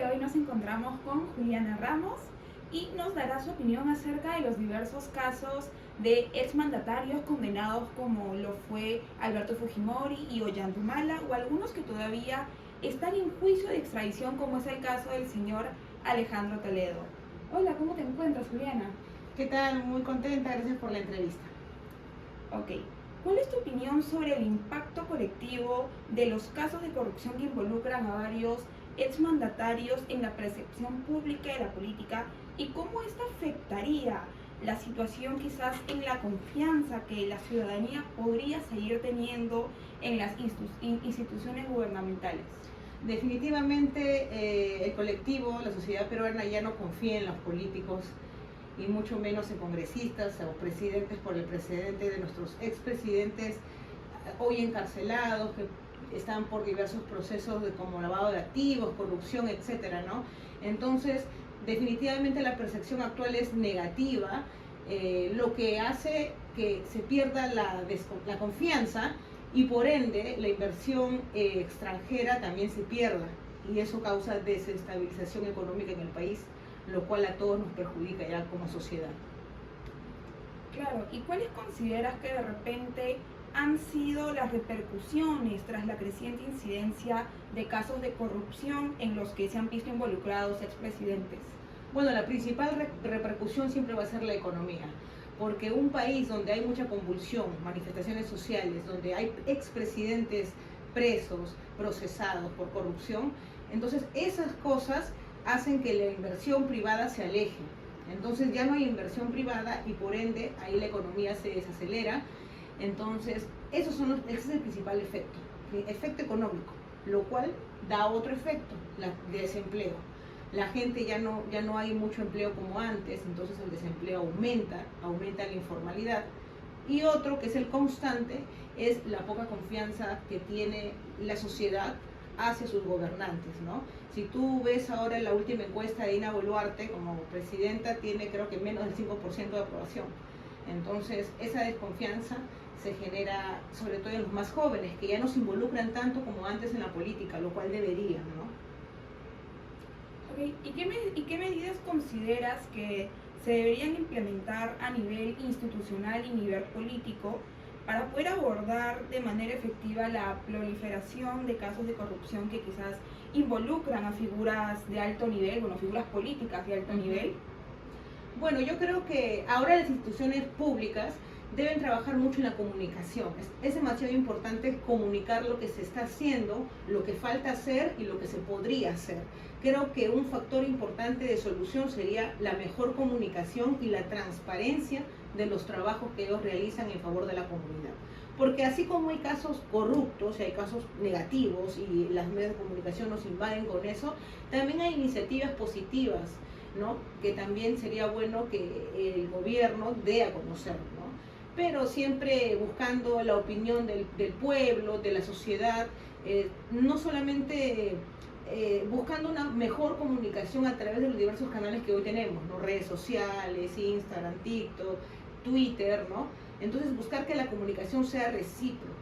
de hoy nos encontramos con Juliana Ramos y nos dará su opinión acerca de los diversos casos de exmandatarios condenados como lo fue Alberto Fujimori y Ollanta Humala, o algunos que todavía están en juicio de extradición, como es el caso del señor Alejandro Toledo. Hola, ¿cómo te encuentras, Juliana? ¿Qué tal? Muy contenta, gracias por la entrevista. Ok. ¿Cuál es tu opinión sobre el impacto colectivo de los casos de corrupción que involucran a varios exmandatarios en la percepción pública de la política y cómo esto afectaría la situación quizás en la confianza que la ciudadanía podría seguir teniendo en las instituciones gubernamentales? Definitivamente el colectivo, la sociedad peruana ya no confía en los políticos y mucho menos en congresistas o presidentes por el precedente de nuestros expresidentes hoy encarcelados, que están por diversos procesos de como lavado de activos, corrupción, etcétera, ¿no? Entonces, definitivamente la percepción actual es negativa, lo que hace que se pierda la confianza y por ende la inversión extranjera también se pierda, y eso causa desestabilización económica en el país, lo cual a todos nos perjudica ya como sociedad. Claro, ¿y cuáles consideras que de repente han sido las repercusiones tras la creciente incidencia de casos de corrupción en los que se han visto involucrados expresidentes? Bueno, la principal repercusión siempre va a ser la economía, porque un país donde hay mucha convulsión, manifestaciones sociales, donde hay expresidentes presos, procesados por corrupción, entonces esas cosas hacen que la inversión privada se aleje. Entonces ya no hay inversión privada y por ende ahí la economía se desacelera. Entonces ese es el principal efecto económico, lo cual da otro efecto, de desempleo. La gente ya no hay mucho empleo como antes, entonces el desempleo aumenta la informalidad. Y otro que es el constante es la poca confianza que tiene la sociedad hacia sus gobernantes, ¿no? Si tú ves ahora la última encuesta de Dina Boluarte como presidenta, tiene creo que menos del 5% de aprobación. Entonces esa desconfianza se genera sobre todo en los más jóvenes, que ya no se involucran tanto como antes en la política, lo cual deberían, ¿no? Okay. ¿Y qué medidas consideras que se deberían implementar a nivel institucional y nivel político para poder abordar de manera efectiva la proliferación de casos de corrupción que quizás involucran a figuras de alto nivel, figuras políticas de alto nivel? Bueno, yo creo que ahora las instituciones públicas deben trabajar mucho en la comunicación. Es demasiado importante comunicar lo que se está haciendo, lo que falta hacer y lo que se podría hacer. Creo que un factor importante de solución sería la mejor comunicación y la transparencia de los trabajos que ellos realizan en favor de la comunidad. Porque así como hay casos corruptos y hay casos negativos y las medios de comunicación nos invaden con eso, también hay iniciativas positivas, ¿no? Que también sería bueno que el gobierno dé a conocer, ¿no? Pero siempre buscando la opinión del pueblo, de la sociedad, no solamente buscando una mejor comunicación a través de los diversos canales que hoy tenemos, ¿no? Redes sociales, Instagram, TikTok, Twitter, ¿no? Entonces buscar que la comunicación sea recíproca,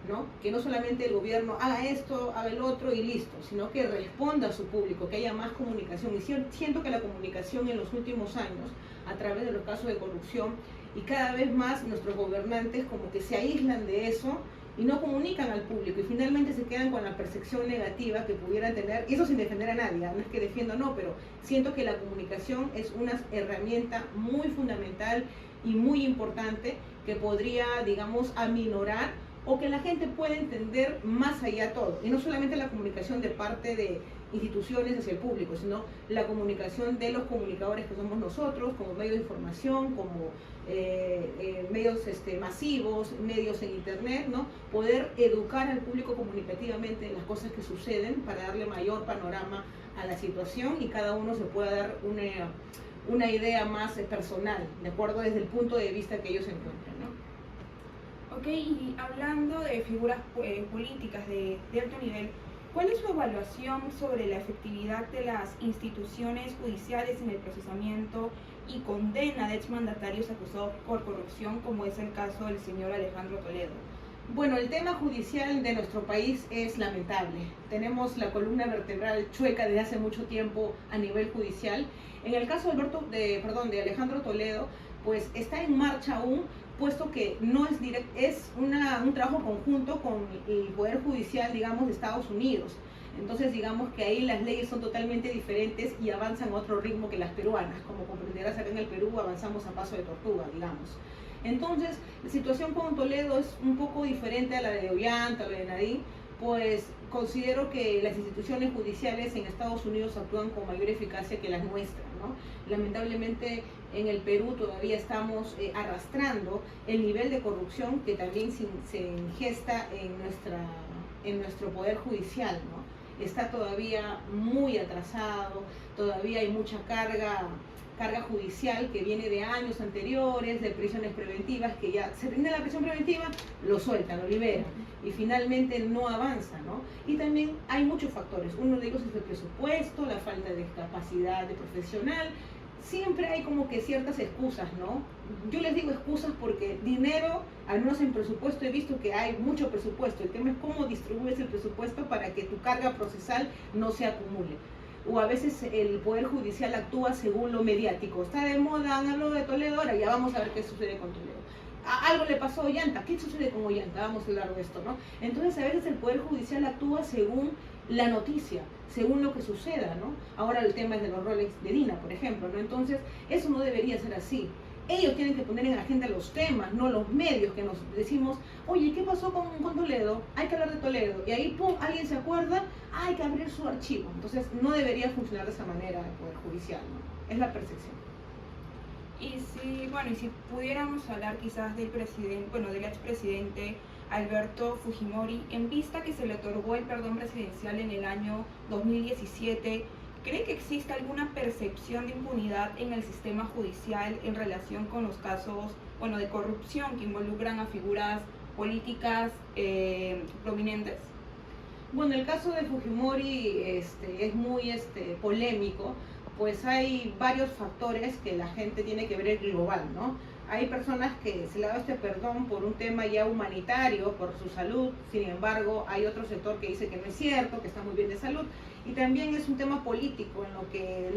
¿no? Que no solamente el gobierno haga esto, haga el otro y listo, sino que responda a su público, que haya más comunicación. Y siento que la comunicación en los últimos años, a través de los casos de corrupción, y cada vez más nuestros gobernantes como que se aíslan de eso y no comunican al público y finalmente se quedan con la percepción negativa que pudieran tener, y eso sin defender a nadie, no es que defiendo, no, pero siento que la comunicación es una herramienta muy fundamental y muy importante que podría, digamos, aminorar o que la gente pueda entender más allá todo, y no solamente la comunicación de parte de instituciones hacia el público, sino la comunicación de los comunicadores que somos nosotros, como medios de información, como medios masivos, medios en internet, ¿no? Poder educar al público comunicativamente en las cosas que suceden para darle mayor panorama a la situación y cada uno se pueda dar una idea más personal, de acuerdo desde el punto de vista que ellos encuentran, ¿no? Ok, y hablando de figuras políticas de alto nivel, ¿cuál es su evaluación sobre la efectividad de las instituciones judiciales en el procesamiento y condena de exmandatarios acusados por corrupción, como es el caso del señor Alejandro Toledo? Bueno, el tema judicial de nuestro país es lamentable. Tenemos la columna vertebral chueca desde hace mucho tiempo a nivel judicial. En el caso de Alejandro Toledo, pues está en marcha aún, puesto que no es un trabajo conjunto con el Poder Judicial, digamos, de Estados Unidos. Entonces, digamos que ahí las leyes son totalmente diferentes y avanzan a otro ritmo que las peruanas. Como comprenderás, acá en el Perú avanzamos a paso de tortuga, digamos. Entonces, la situación con Toledo es un poco diferente a la de Ollanta o la de Nadine, pues considero que las instituciones judiciales en Estados Unidos actúan con mayor eficacia que las nuestras, ¿no? Lamentablemente en el Perú todavía estamos arrastrando el nivel de corrupción que también se ingesta en nuestro poder judicial, ¿no? Está todavía muy atrasado, todavía hay mucha carga judicial que viene de años anteriores, de prisiones preventivas, que ya se termina la prisión preventiva, lo sueltan, lo liberan y finalmente no avanza, ¿no? Y también hay muchos factores, uno de ellos es el presupuesto, la falta de capacidad de profesional, siempre hay como que ciertas excusas, ¿no? Yo les digo excusas porque dinero, al menos en presupuesto he visto que hay mucho presupuesto, el tema es cómo distribuyes el presupuesto para que tu carga procesal no se acumule. O a veces el Poder Judicial actúa según lo mediático. Está de moda, han hablado de Toledo, ahora ya vamos a ver qué sucede con Toledo. Algo le pasó a Ollanta, ¿qué sucede con Ollanta? Vamos a hablar de esto, ¿no? Entonces a veces el Poder Judicial actúa según la noticia, según lo que suceda, ¿no? Ahora el tema es de los roles de Dina, por ejemplo, ¿no? Entonces eso no debería ser así. Ellos tienen que poner en agenda los temas, no los medios que nos decimos, oye, ¿qué pasó con Toledo? Hay que hablar de Toledo. Y ahí, pum, alguien se acuerda, hay que abrir su archivo. Entonces, no debería funcionar de esa manera el Poder Judicial, ¿no? Es la percepción. Y si pudiéramos hablar quizás del expresidente Alberto Fujimori, en vista que se le otorgó el perdón presidencial en el año 2017, ¿cree que existe alguna percepción de impunidad en el sistema judicial en relación con los casos, de corrupción que involucran a figuras políticas prominentes? Bueno, el caso de Fujimori es muy polémico, pues hay varios factores que la gente tiene que ver global, ¿no? Hay personas que se le ha dado este perdón por un tema ya humanitario, por su salud, sin embargo hay otro sector que dice que no es cierto, que está muy bien de salud, y también es un tema político en lo que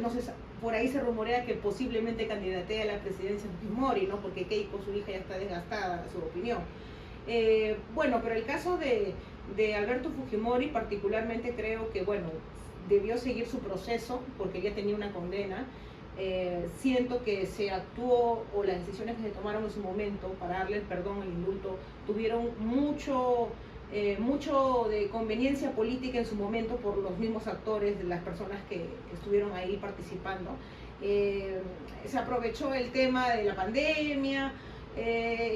por ahí se rumorea que posiblemente candidatea a la presidencia Fujimori, ¿no? Porque Keiko, su hija, ya está desgastada, su opinión. Pero el caso de Alberto Fujimori particularmente creo que, debió seguir su proceso porque ya tenía una condena. Siento que se actuó, o las decisiones que se tomaron en su momento para darle el perdón, el indulto, tuvieron mucho de conveniencia política en su momento por los mismos actores, de las personas que estuvieron ahí participando. Se aprovechó el tema de la pandemia.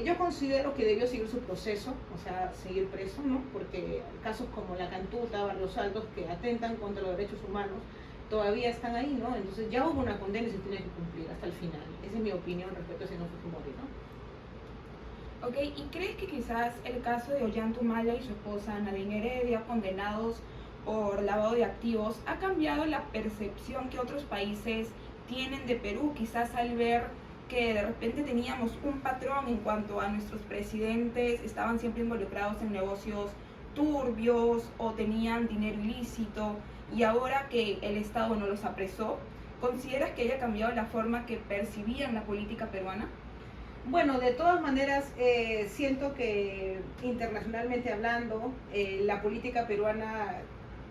Yo considero que debió seguir su proceso, o sea, seguir preso, ¿no? Porque casos como La Cantuta, Barrios Altos, que atentan contra los derechos humanos, todavía están ahí, ¿no? Entonces ya hubo una condena y se tiene que cumplir hasta el final. Esa es mi opinión respecto a ese señor Fujimori, ¿no? Ok, ¿y crees que quizás el caso de Ollanta Humala y su esposa Nadine Heredia, condenados por lavado de activos, ha cambiado la percepción que otros países tienen de Perú, quizás al ver que de repente teníamos un patrón en cuanto a nuestros presidentes, estaban siempre involucrados en negocios turbios o tenían dinero ilícito, y ahora que el Estado no los apresó, ¿consideras que haya cambiado la forma que percibían la política peruana? Bueno, de todas maneras, siento que internacionalmente hablando, la política peruana,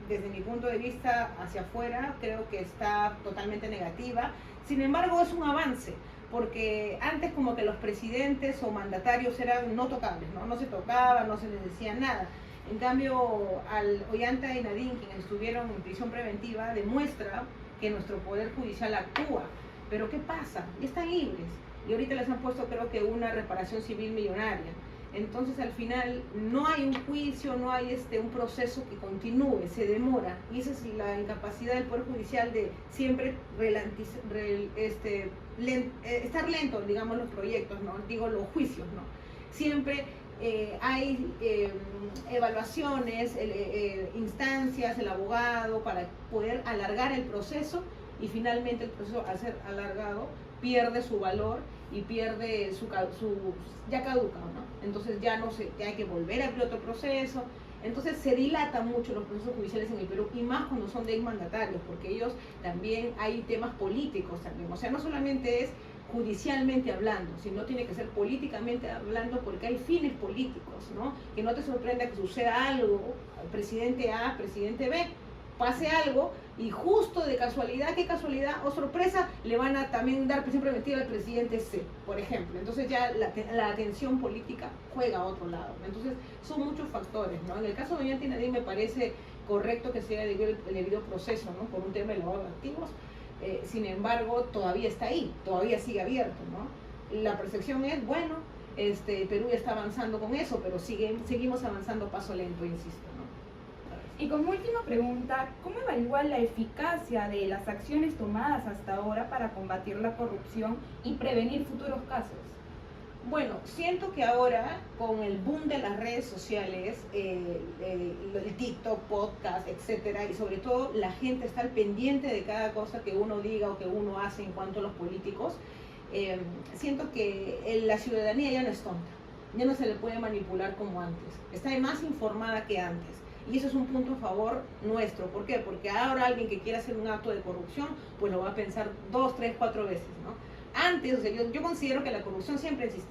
desde mi punto de vista hacia afuera, creo que está totalmente negativa. Sin embargo, es un avance, porque antes como que los presidentes o mandatarios eran no tocables, ¿no? No se tocaban, no se les decía nada. En cambio, al Ollanta y Nadine, quienes estuvieron en prisión preventiva, demuestra que nuestro Poder Judicial actúa. Pero ¿qué pasa? Ya están libres. Y ahorita les han puesto, creo que, una reparación civil millonaria. Entonces, al final, no hay un juicio, no hay un proceso que continúe, se demora. Y esa es la incapacidad del Poder Judicial de siempre estar lento, digamos, los proyectos, ¿no? Digo, los juicios, ¿no? Siempre hay evaluaciones, instancias, el abogado, para poder alargar el proceso, y finalmente el proceso, al ser alargado, pierde su valor y pierde ya caduca, ¿no? Entonces ya hay que volver a abrir otro proceso. Entonces se dilatan mucho los procesos judiciales en el Perú, y más cuando son de exmandatarios, porque ellos también hay temas políticos también. O sea, no solamente es judicialmente hablando, sino tiene que ser políticamente hablando, porque hay fines políticos, ¿no? Que no te sorprenda que suceda algo, presidente A, presidente B, pase algo y justo de casualidad, qué casualidad o sorpresa, le van a también dar prisión preventiva al presidente C, por ejemplo. Entonces ya la atención política juega a otro lado, ¿no? Entonces son muchos factores, ¿no? En el caso de Ollanta Nadine me parece correcto que sea el debido proceso, ¿no? Por un tema de lavado de activos. Sin embargo, todavía está ahí, todavía sigue abierto, ¿no? La percepción es, bueno, Perú ya está avanzando con eso, pero seguimos avanzando a paso lento, insisto, ¿no? Y como última pregunta, ¿cómo evalúa la eficacia de las acciones tomadas hasta ahora para combatir la corrupción y prevenir futuros casos? Bueno, siento que ahora, con el boom de las redes sociales, el TikTok, podcast, etcétera, y sobre todo la gente está al pendiente de cada cosa que uno diga o que uno hace en cuanto a los políticos, siento que la ciudadanía ya no es tonta, ya no se le puede manipular como antes, está más informada que antes. Y eso es un punto a favor nuestro. ¿Por qué? Porque ahora alguien que quiera hacer un acto de corrupción, pues lo va a pensar 2, 3, 4 veces, ¿no? Antes, o sea, yo considero que la corrupción siempre existió,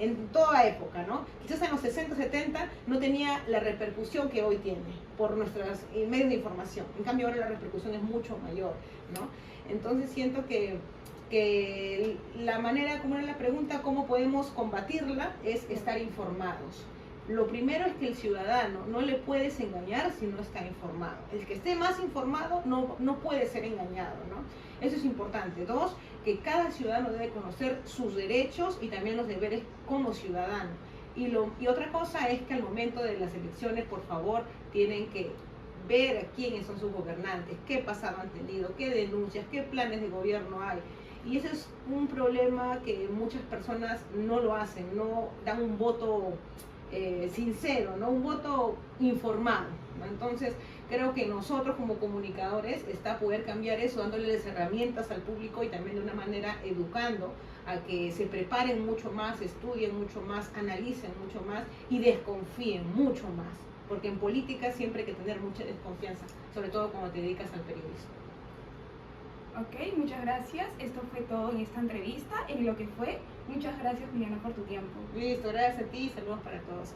en toda época, ¿no? Quizás en los 60, 70 no tenía la repercusión que hoy tiene por nuestros medios de información. En cambio ahora la repercusión es mucho mayor, ¿no? Entonces siento que la manera, como era la pregunta, cómo podemos combatirla, es estar informados. Lo primero es que el ciudadano no le puedes engañar si no está informado. El que esté más informado no puede ser engañado, ¿no? Eso es importante. 2, que cada ciudadano debe conocer sus derechos y también los deberes como ciudadano. Y otra cosa es que al momento de las elecciones, por favor, tienen que ver quiénes son sus gobernantes, qué pasado han tenido, qué denuncias, qué planes de gobierno hay. Y ese es un problema que muchas personas no lo hacen, no dan un voto sincero, ¿no? Un voto informado, ¿no? Entonces creo que nosotros como comunicadores está poder cambiar eso, dándoles herramientas al público y también de una manera educando a que se preparen mucho más, estudien mucho más, analicen mucho más y desconfíen mucho más, porque en política siempre hay que tener mucha desconfianza, sobre todo cuando te dedicas al periodismo. Ok, muchas gracias. Esto fue todo en esta entrevista, en lo que fue. Muchas gracias, Juliana, por tu tiempo. Listo, gracias a ti y saludos para todos.